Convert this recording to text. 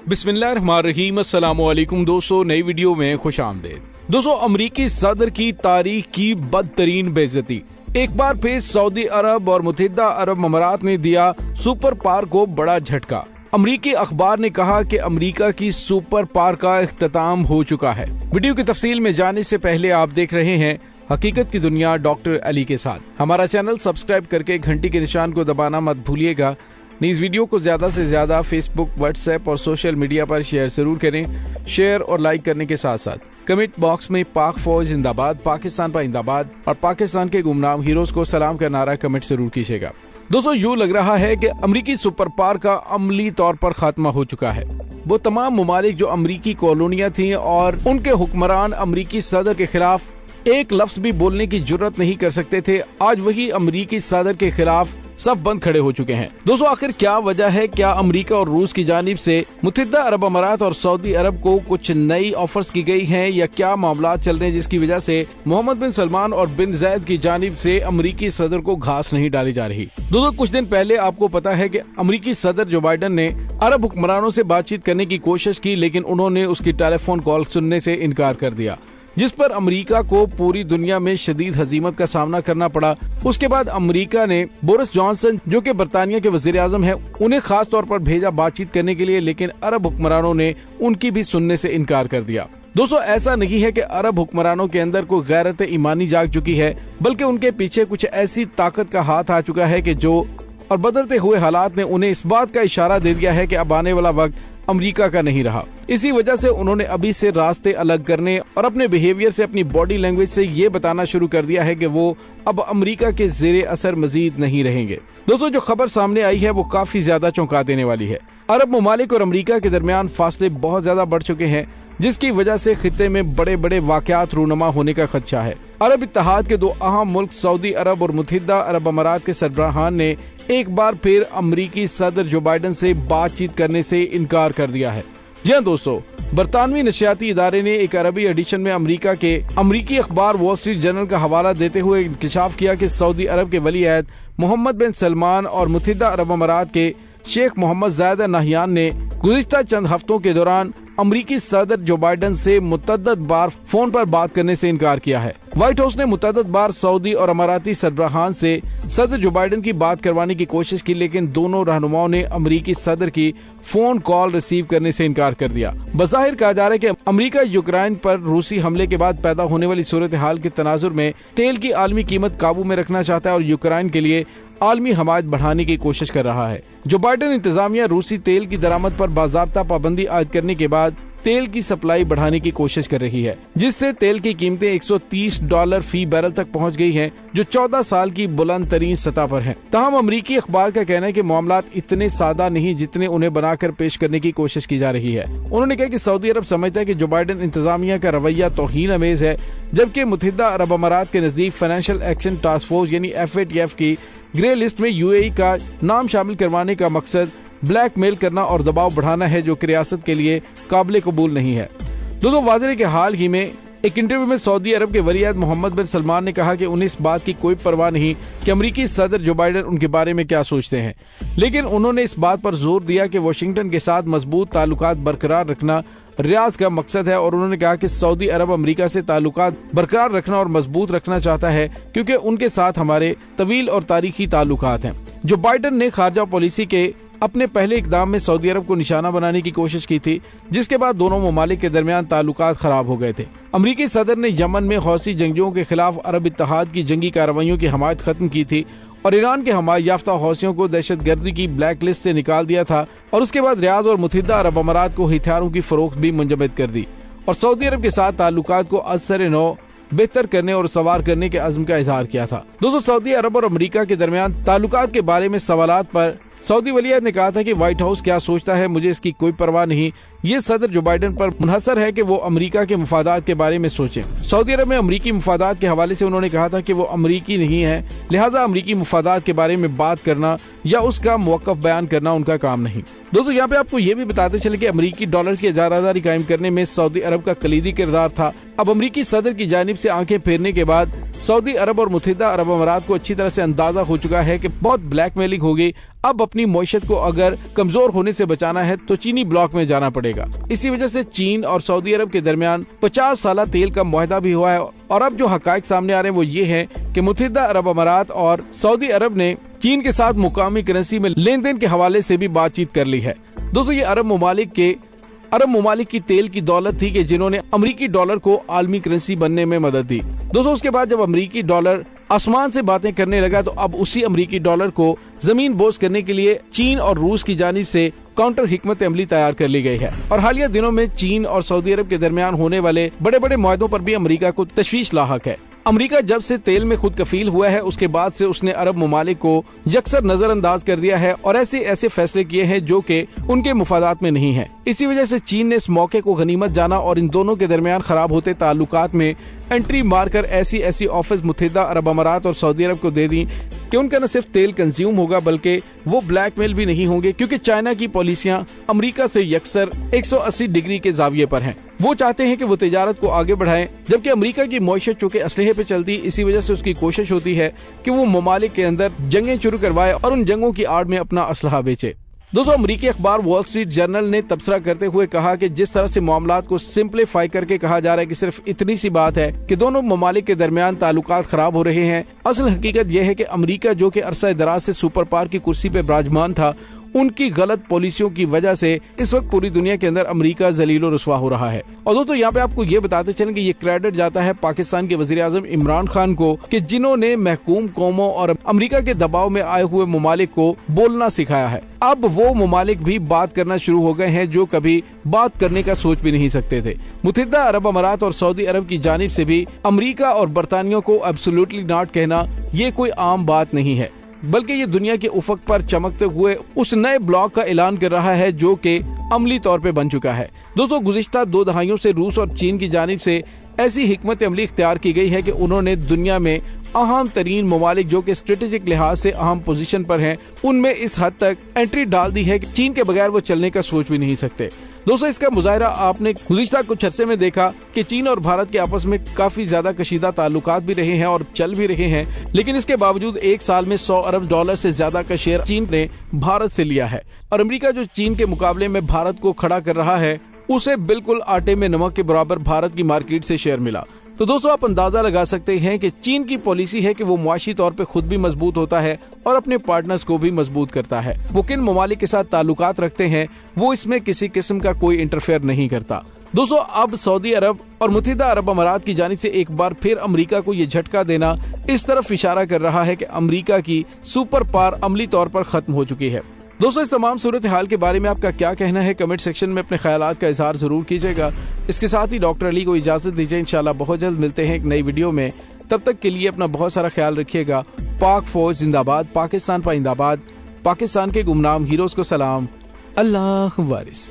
बिस्मिल्लाहिर्रहमानिर्रहीम। अस्सलामुअलैकुम दोस्तों, नई वीडियो में खुश आमदीद। दोस्तों, अमरीकी सदर की तारीख की बदतरीन बेइज्जती। एक बार फिर सऊदी अरब और मुत्तहिदा अरब अमारात ने दिया सुपर पावर को बड़ा झटका। अमरीकी अखबार ने कहा कि अमेरिका की सुपर पावर का इख्तिताम हो चुका है। वीडियो की तफसील में जाने से पहले आप देख रहे हैं हकीकत की दुनिया डॉक्टर अली के साथ। हमारा चैनल सब्सक्राइब करके घंटी के निशान को दबाना मत भूलिएगा। इस वीडियो को ज्यादा से ज्यादा फेसबुक, व्हाट्सएप और सोशल मीडिया पर शेयर जरूर करें। शेयर और लाइक करने के साथ साथ कमेंट बॉक्स में पाक फौज जिंदाबाद, पाकिस्तान जिंदाबाद और पाकिस्तान के गुमनाम हीरोज को सलाम का नारा कमेंट जरूर कीजिएगा। दोस्तों, यूँ लग रहा है कि अमरीकी सुपर पावर का अमली तौर पर खात्मा हो चुका है। वो तमाम ममालिक जो अमरीकी कॉलोनियां थी और उनके हुक्मरान अमरीकी सदर के खिलाफ एक लफ्ज भी बोलने की जुर्रत नहीं कर सकते थे, आज वही अमरीकी सदर के खिलाफ सब बंद खड़े हो चुके हैं। दोस्तों, आखिर क्या वजह है? क्या अमेरिका और रूस की जानिब से मुत्तहिदा अरब अमारात और सऊदी अरब को कुछ नई ऑफर्स की गई हैं, या क्या मामला चल रहे हैं जिसकी वजह से मोहम्मद बिन सलमान और बिन ज़ायद की जानिब से अमरीकी सदर को घास नहीं डाली जा रही? दोस्तों, कुछ दिन पहले आपको पता है कि अमरीकी सदर जो बाइडन ने अरब हुक्मरानों से बातचीत करने की कोशिश की, लेकिन उन्होंने उसकी टेलीफोन कॉल सुनने से इनकार कर दिया, जिस पर अमेरिका को पूरी दुनिया में शदीद हजीमत का सामना करना पड़ा। उसके बाद अमेरिका ने बोरिस जॉनसन, जो कि बरतानिया के वजीर आजम है, उन्हें खास तौर पर भेजा बातचीत करने के लिए, लेकिन अरब हुक्मरानों ने उनकी भी सुनने से इनकार कर दिया। दोस्तों, ऐसा नहीं है कि अरब हुक्मरानों के अंदर कोई गैरत ईमानी जाग चुकी है, बल्कि उनके पीछे कुछ ऐसी ताकत का हाथ आ चुका है कि जो और बदलते हुए हालात ने उन्हें इस बात का इशारा दे दिया है कि अब आने वाला वक्त अमेरिका का नहीं रहा। इसी वजह से उन्होंने अभी से रास्ते अलग करने और अपने बिहेवियर से, अपनी बॉडी लैंग्वेज से ये बताना शुरू कर दिया है कि वो अब अमेरिका के जेरे असर मजीद नहीं रहेंगे। दोस्तों, जो खबर सामने आई है वो काफी ज्यादा चौंका देने वाली है। अरब ममालिक और अमेरिका के दरमियान फासले बहुत ज्यादा बढ़ चुके हैं, जिसकी वजह से खित्ते में बड़े बड़े वाकयात रूनुमा होने का खदशा है। अरब इत्तेहाद के दो अहम मुल्क सऊदी अरब और मुत्तहिदा अरब अमारात के सरबराहान ने एक बार फिर अमरीकी सदर जो बाइडन से बातचीत करने से इनकार कर दिया है। जी हाँ दोस्तों, बरतानवी नशियाती इदारे ने एक अरबी एडिशन में अमेरिका के अमरीकी अखबार वॉल स्ट्रीट जर्नल का हवाला देते हुए इंकशाफ किया कि सऊदी अरब के वली अहद मोहम्मद बिन सलमान और मुत्तहिदा अरब अमारात के शेख मोहम्मद ज़ायद अल नहयान ने गुज़िश्ता चंद हफ्तों के दौरान अमरीकी सदर जो बाइडन से मुतअद्दिद बार फोन पर बात करने से इनकार किया है। व्हाइट हाउस ने मुतअद्दिद बार सऊदी और अमाराती सरबराहान से सदर जो बाइडन की बात करवाने की कोशिश की, लेकिन दोनों रहनुमाओं ने अमरीकी सदर की फोन कॉल रिसीव करने से इनकार कर दिया। बज़ाहिर कहा जा रहा है कि अमेरिका यूक्रेन पर रूसी हमले के बाद पैदा होने वाली सूरत हाल के तनाजुर में तेल की आलमी कीमत काबू में रखना चाहता है और यूक्रेन के लिए आलमी हमायत बढ़ाने की कोशिश कर रहा है। जो बाइडन इंतजामिया रूसी तेल की दरामद पर बाज़ाब्ता पाबंदी आयद करने के बाद तेल की सप्लाई बढ़ाने की कोशिश कर रही है, जिससे तेल की कीमतें $130 फी बैरल तक पहुंच गई हैं, जो 14 साल की बुलंद तरीन सतह पर है। ताहम अमरीकी अखबार का कहना है कि मामलात इतने सादा नहीं जितने उन्हें बनाकर पेश करने की कोशिश की जा रही है। उन्होंने कहा कि सऊदी अरब समझता है कि जो बाइडन इंतजामिया का रवैया तौहीन अमेज है, जबकि मुत्तहिदा अरब अमारात के नजदीक फाइनेंशियल एक्शन टास्क फोर्स यानी FATF की ग्रे लिस्ट में UAE का नाम शामिल करवाने का मकसद ब्लैकमेल करना और दबाव बढ़ाना है, जो कि रियासत के लिए काबिल कबूल नहीं है। दोस्तों, वाज़ेह है कि हाल ही में एक इंटरव्यू में सऊदी अरब के वली अहद मोहम्मद बिन सलमान ने कहा कि उन्हें इस बात की कोई परवाह नहीं कि अमरीकी सदर जो बाइडन उनके बारे में क्या सोचते हैं, लेकिन उन्होंने इस बात पर जोर दिया कि वाशिंगटन के साथ मजबूत ताल्लुकात बरकरार रखना रियाज का मकसद है। और उन्होंने कहा कि सऊदी अरब अमेरिका से ताल्लुकात बरकरार रखना और मजबूत रखना चाहता है, क्योंकि उनके साथ हमारे तवील और तारीखी ताल्लुकात हैं। जो बाइडन ने खारजा पॉलिसी के अपने पहले इकदाम में सऊदी अरब को निशाना बनाने की कोशिश की थी, जिसके बाद दोनों ममालिक के दरमियान ताल्लुकात खराब हो गए थे। अमरीकी सदर ने यमन में हौसी जंगियों के खिलाफ अरब इत्तेहाद की जंगी कार्रवाइयों की हमायत खत्म की थी और ईरान के हमायत याफ्ता हौसियों को दहशतगर्दी की ब्लैक लिस्ट से निकाल दिया था, और उसके बाद रियाज और मुत्तहिदा अरब अमारात को हथियारों की फरोख्त भी मुंजमद कर दी और सऊदी अरब के साथ ताल्लुकात को असर नौ बेहतर करने और सवार करने के अज़्म का इजहार किया था। दोस्तों, सऊदी अरब और अमेरिका के दरमियान ताल्लुकात के बारे में सवालात पर सऊदी वली अहद ने कहा था कि व्हाइट हाउस क्या सोचता है, मुझे इसकी कोई परवाह नहीं। ये सदर जो बाइडेन पर मुनहसर है कि वो अमेरिका के मुफादात के बारे में सोचें। सऊदी अरब में अमेरिकी मुफादात के हवाले से उन्होंने कहा था कि वो अमेरिकी नहीं है, लिहाजा अमेरिकी मुफादात के बारे में बात करना या उसका मौक़िफ़ बयान करना उनका काम नहीं। दोस्तों यहाँ पे आपको ये भी बताते चले कि अमेरिकी डॉलर की इजारादारी कायम करने में सऊदी अरब का कलीदी किरदार था। अब अमेरिकी सदर की जानिब से आंखें फेरने के बाद सऊदी अरब और मुत्तहिदा अरब अमारात को अच्छी तरह से अंदाजा हो चुका है कि बहुत ब्लैकमेलिंग होगी। अब अपनी मईशत को अगर कमजोर होने से बचाना है तो चीनी ब्लॉक में जाना पड़ेगा। इसी वजह से चीन और सऊदी अरब के दरमियान 50 साल तेल का मुआहदा भी हुआ है और अब जो हकायक सामने आ रहे हैं वो ये है कि मुत्तहिदा अरब अमारात और सऊदी अरब ने चीन के साथ मुकामी करेंसी में लेन देन के हवाले से भी बातचीत कर ली है। दोस्तों ये अरब ममालिक की तेल की दौलत थी कि जिन्होंने अमेरिकी डॉलर को आलमी करेंसी बनने में मदद दी। दोस्तों उसके बाद जब अमेरिकी डॉलर आसमान से बातें करने लगा तो अब उसी अमेरिकी डॉलर को जमीन बोझ करने के लिए चीन और रूस की जानिब से काउंटर हिकमत अमली तैयार कर ली गई है। और हालिया दिनों में चीन और सऊदी अरब के दरमियान होने वाले बड़े बड़े मुआहदों पर भी अमेरिका को तशवीश लाहक है। अमेरिका जब से तेल में खुद कफील हुआ है उसके बाद से उसने अरब ममालिक को यकसर नजरअंदाज कर दिया है और ऐसे फैसले किए हैं जो कि उनके मुफादात में नहीं है। इसी वजह से चीन ने इस मौके को गनीमत जाना और इन दोनों के दरमियान खराब होते ताल्लुकात में एंट्री मारकर ऐसी ऑफर्स मुत्तहिदा अरब अमारात और सऊदी अरब को दे दी कि उनका न सिर्फ तेल कंज्यूम होगा बल्कि वो ब्लैकमेल भी नहीं होंगे, क्योंकि चाइना की पॉलिसियां अमेरिका से यकसर 180 डिग्री के जाविये पर हैं। वो चाहते हैं कि वो तिजारत को आगे बढ़ाएं, जबकि अमेरिका की मईशत चूंकि असलहे पे चलती, इसी वजह से उसकी कोशिश होती है कि वो ममालिक के अंदर जंगें शुरू करवाए और उन जंगों की आड़ में अपना असलहा बेचे। दोस्तों अमेरिकी अखबार वॉल स्ट्रीट जर्नल ने तबसरा करते हुए कहा कि जिस तरह से मामलात को सिंप्लीफाई करके कहा जा रहा है कि सिर्फ इतनी सी बात है कि दोनों ममालिक के दरमियान ताल्लुकात खराब हो रहे हैं, असल हकीकत यह है कि अमेरिका जो कि अरसा दराज से सुपर पावर की कुर्सी पे विराजमान था, उनकी गलत पॉलिसियों की वजह से इस वक्त पूरी दुनिया के अंदर अमेरिका जलीलो रुस्वा हो रहा है। और दोस्तों यहाँ पे आपको ये बताते चलें कि ये क्रेडिट जाता है पाकिस्तान के वजीर आजम इमरान खान को कि जिन्होंने महकूम कौमों और अमेरिका के दबाव में आए हुए ममालिक को बोलना सिखाया है। अब वो ममालिक भी बात करना शुरू हो गए हैं जो कभी बात करने का सोच भी नहीं सकते थे। मुत्तहिदा अरब अमारात और सऊदी अरब की जानिब से भी अमेरिका और बरतानिया को एब्सोल्युटली नॉट कहना ये कोई आम बात नहीं है, बल्कि ये दुनिया के उफक पर चमकते हुए उस नए ब्लॉक का ऐलान कर रहा है जो कि अमली तौर पे बन चुका है। दोस्तों गुज़िश्ता 2 दहाइयों से रूस और चीन की जानिब से ऐसी हिकमत अमली इख्तियार की गई है कि उन्होंने दुनिया में अहम तरीन ममालिक जो कि स्ट्रेटेजिक लिहाज से अहम पोजीशन पर हैं, उनमें इस हद तक एंट्री डाल दी है कि चीन के बगैर वो चलने का सोच भी नहीं सकते। दोस्तों इसका मुजाहरा आपने गुज़िश्ता कुछ अरसे में देखा कि चीन और भारत के आपस में काफी ज्यादा कशीदा ताल्लुकात भी रहे हैं और चल भी रहे हैं, लेकिन इसके बावजूद एक साल में $100 अरब से ज्यादा का शेयर चीन ने भारत से लिया है। और अमेरिका जो चीन के मुकाबले में भारत को खड़ा कर रहा है, उसे बिल्कुल आटे में नमक के बराबर भारत की मार्केट से शेयर मिला। तो दोस्तों आप अंदाजा लगा सकते हैं कि चीन की पॉलिसी है कि वो मुआशी तौर पे खुद भी मजबूत होता है और अपने पार्टनर्स को भी मजबूत करता है। वो किन ममालिक के साथ ताल्लुकात रखते हैं वो इसमें किसी किस्म का कोई इंटरफेयर नहीं करता। दोस्तों अब सऊदी अरब और मुत्तहिदा अरब अमारात की जानिब से एक बार फिर अमेरिका को ये झटका देना इस तरफ इशारा कर रहा है कि अमेरिका की सुपर पावर अमली तौर पर खत्म हो चुकी है। दोस्तों इस तमाम सूरत हाल के बारे में आपका क्या कहना है, कमेंट सेक्शन में अपने ख्यालात का इजहार जरूर कीजिएगा। इसके साथ ही डॉक्टर अली को इजाजत दीजिए, इंशाल्लाह बहुत जल्द मिलते हैं एक नई वीडियो में। तब तक के लिए अपना बहुत सारा ख्याल रखिएगा। पाक फौज जिंदाबाद, पाकिस्तान पाइंदाबाद, पाकिस्तान के गुमनाम हीरोज को सलाम, अल्लाह वारिस।